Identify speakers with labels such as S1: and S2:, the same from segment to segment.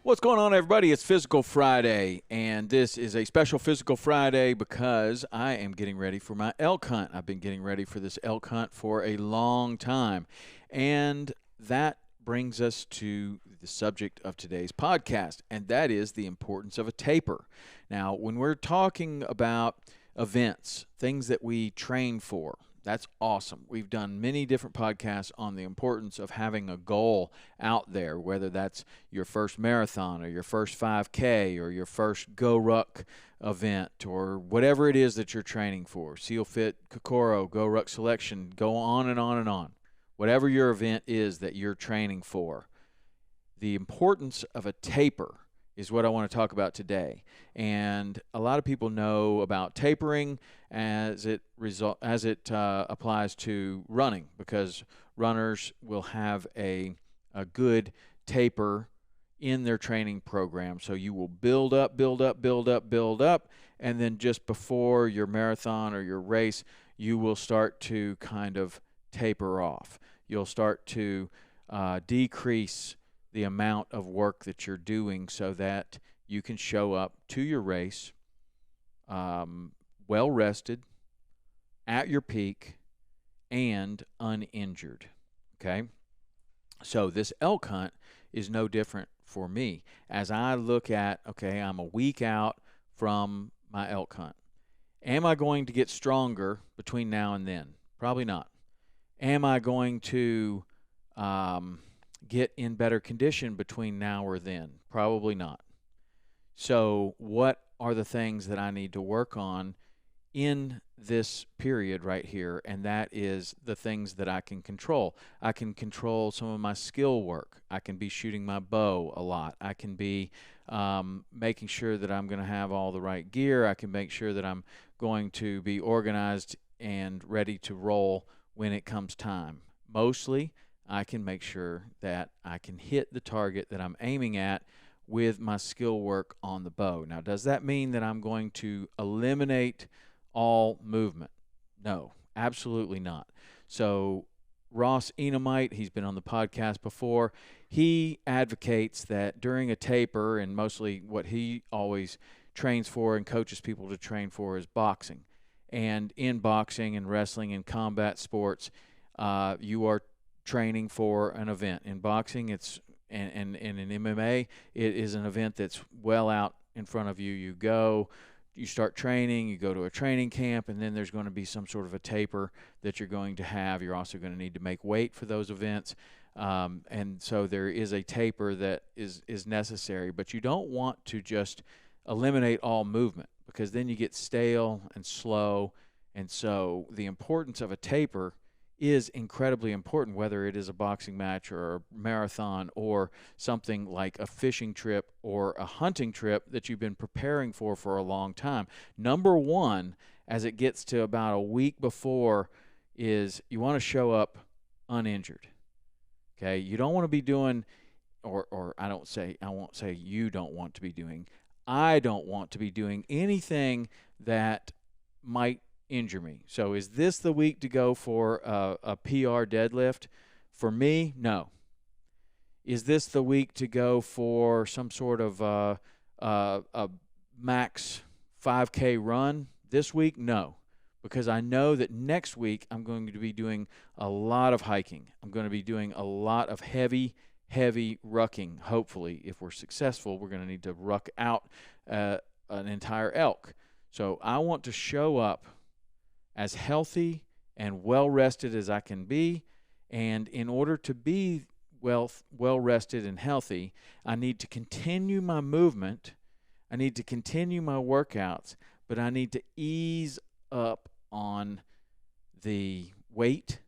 S1: What's going on, everybody? It's Physical Friday, and this is a special Physical Friday because I am getting ready for my elk hunt. I've been getting ready for this elk hunt for a long time, and that brings us to the subject of today's podcast, and that is the importance of a taper. Now, when we're talking about events, things that we train for, that's awesome. We've done many different podcasts on the importance of having a goal out there, whether that's your first marathon or your first 5K or your first Go Ruck event or whatever it is that you're training for. SEAL Fit, Kokoro, Go Ruck Selection, go on and on and on. Whatever your event is that you're training for, the importance of a taper is what I want to talk about today. And a lot of people know about tapering as it applies to running, because runners will have a good taper in their training program. So you will build up, and then just before your marathon or your race, you will start to kind of taper off. You'll start to decrease the amount of work that you're doing so that you can show up to your race well rested, at your peak, and uninjured. Okay? So this elk hunt is no different for me. As I look at, okay, I'm a week out from my elk hunt. Am I going to get stronger between now and then? Probably not. Am I going to get in better condition between now or then? Probably not. So what are the things that I need to work on in this period right here? And that is the things that I can control. I can control some of my skill work. I can be shooting my bow a lot. I can be making sure that I'm going to have all the right gear. I can make sure that I'm going to be organized and ready to roll when it comes time. Mostly, I can make sure that I can hit the target that I'm aiming at with my skill work on the bow. Now, does that mean that I'm going to eliminate all movement? No, absolutely not. So Ross Enamite, he's been on the podcast before, he advocates that during a taper, and mostly what he always trains for and coaches people to train for is boxing. And in boxing and wrestling and combat sports, you are training for an event. In boxing, it's and in MMA, it is an event that's well out in front of you. You go, you start training, you go to a training camp, and then there's going to be some sort of a taper that you're going to have. You're also going to need to make weight for those events. And so there is a taper that is necessary, but you don't want to just eliminate all movement, because then you get stale and slow. And so the importance of a taper is incredibly important, whether it is a boxing match or a marathon or something like a fishing trip or a hunting trip that you've been preparing for a long time. Number one, as it gets to about a week before, is you want to show up uninjured. Okay, you don't want to be doing, or I won't say you don't want to be doing, I don't want to be doing anything that might injure me. So is this the week to go for a PR deadlift? For me, no. Is this the week to go for some sort of a max 5K run this week? No, because I know that next week I'm going to be doing a lot of hiking. I'm going to be doing a lot of heavy rucking. Hopefully, if we're successful, we're going to need to ruck out an entire elk. So I want to show up as healthy and well-rested as I can be. And in order to be well-rested and healthy, I need to continue my movement. I need to continue my workouts, but I need to ease up on the weight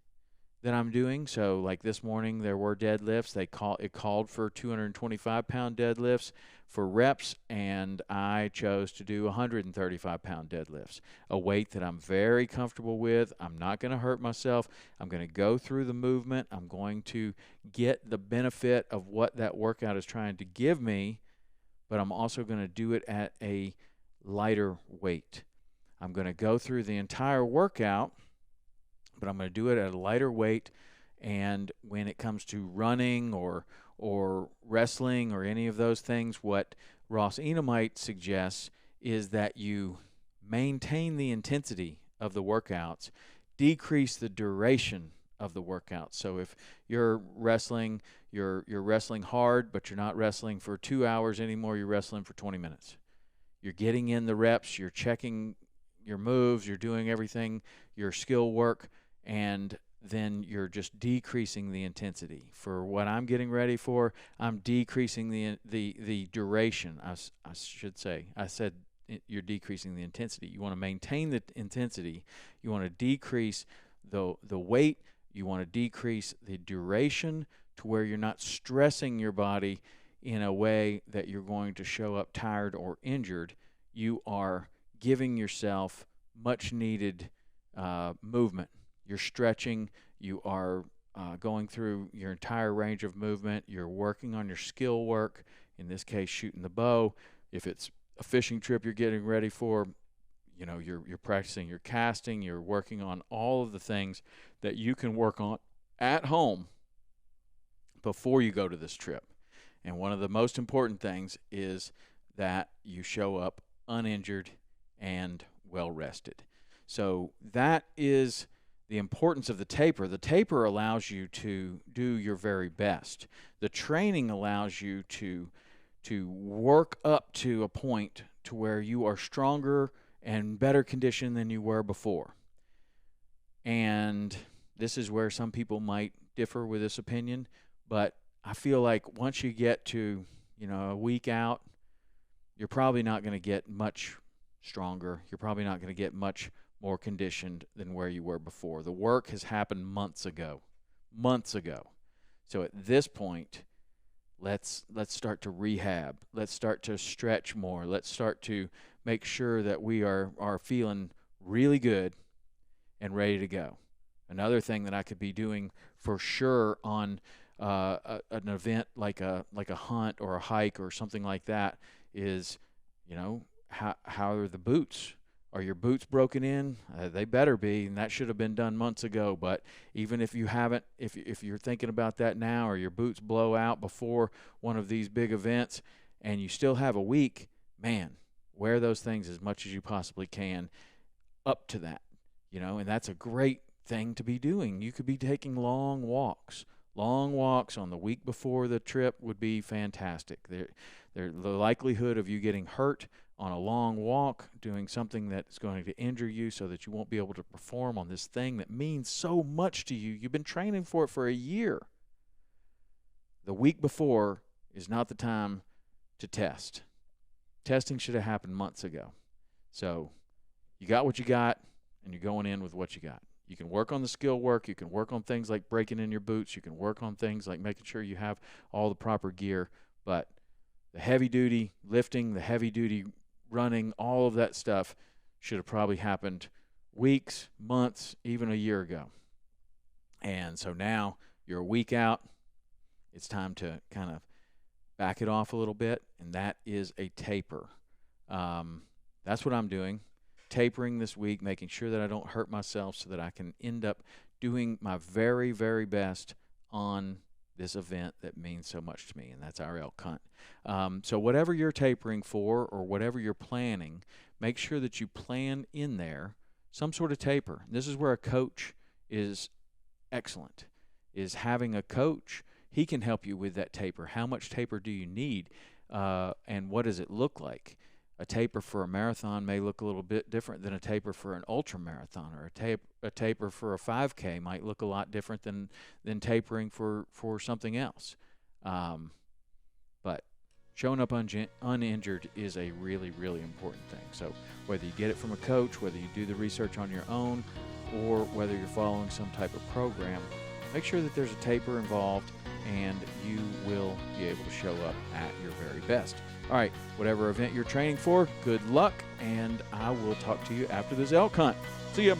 S1: that I'm doing. So like this morning, there were deadlifts. It called for 225-pound deadlifts for reps, and I chose to do 135-pound deadlifts, a weight that I'm very comfortable with. I'm not going to hurt myself. I'm going to go through the movement. I'm going to get the benefit of what that workout is trying to give me, but I'm also going to do it at a lighter weight. I'm going to go through the entire workout, but I'm going to do it at a lighter weight. And when it comes to running or or wrestling or any of those things, what Ross Enamite suggests is that you maintain the intensity of the workouts, decrease the duration of the workout. So if you're wrestling, you're wrestling hard, but you're not wrestling for 2 hours anymore, you're wrestling for 20 minutes. You're getting in the reps, you're checking your moves, you're doing everything, your skill work, and then you're just decreasing the intensity. For what I'm getting ready for, I'm decreasing the duration. I should say. I said you're decreasing the intensity. You want to maintain the intensity. You want to decrease the weight. You want to decrease the duration to where you're not stressing your body in a way that you're going to show up tired or injured. You are giving yourself much needed movement. You're stretching, you are going through your entire range of movement, you're working on your skill work, in this case shooting the bow. If it's a fishing trip you're getting ready for, you're practicing your casting, you're working on all of the things that you can work on at home before you go to this trip. And one of the most important things is that you show up uninjured and well rested. So that is the importance of the taper. The taper allows you to do your very best. The training allows you to work up to a point to where you are stronger and better condition than you were before. And this is where some people might differ with this opinion, but I feel like once you get to, a week out, you're probably not going to get much stronger. You're probably not going to get much more conditioned than where you were before. The work has happened months ago. So at this point, let's start to rehab. Let's start to stretch more. Let's start to make sure that we are feeling really good and ready to go. Another thing that I could be doing for sure on an event like a hunt or a hike or something like that is, how are the boots? Are your boots broken in? They better be, and that should have been done months ago. But even if you haven't, if you're thinking about that now, or your boots blow out before one of these big events, and you still have a week, man, wear those things as much as you possibly can up to that, and that's a great thing to be doing. You could be taking long walks. Long walks on the week before the trip would be fantastic. The likelihood of you getting hurt on a long walk, doing something that's going to injure you so that you won't be able to perform on this thing that means so much to you. You've been training for it for a year. The week before is not the time to test. Testing should have happened months ago. So you got what you got, and you're going in with what you got. You can work on the skill work. You can work on things like breaking in your boots. You can work on things like making sure you have all the proper gear. But the heavy-duty lifting, the heavy-duty running, all of that stuff should have probably happened weeks, months, even a year ago. And so now you're a week out. It's time to kind of back it off a little bit, and that is a taper. That's what I'm doing. Tapering this week, making sure that I don't hurt myself so that I can end up doing my very, very best on this event that means so much to me, and that's our elk hunt. So whatever you're tapering for or whatever you're planning, make sure that you plan in there some sort of taper. This is where a coach is excellent, is having a coach. He can help you with that taper. How much taper do you need, and what does it look like? A taper for a marathon may look a little bit different than a taper for an ultra marathon, or a taper for a 5K might look a lot different than tapering for something else. But showing up uninjured is a really, really important thing. So whether you get it from a coach, whether you do the research on your own, or whether you're following some type of program, make sure that there's a taper involved, and you will be able to show up at your very best. All right, whatever event you're training for, good luck, and I will talk to you after this elk hunt. See ya.